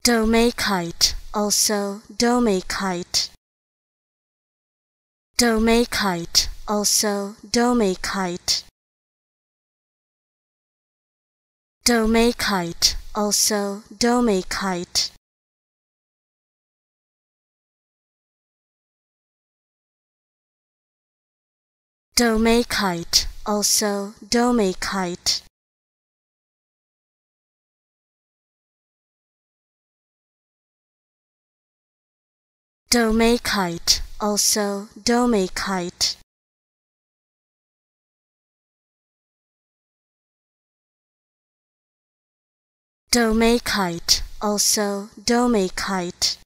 Domeykite, also Domeykite. Domeykite, also Domeykite. Domeykite, also Domeykite. Domeykite, also Domeykite. Domeykite, also Domeykite. Domeykite, also Domeykite.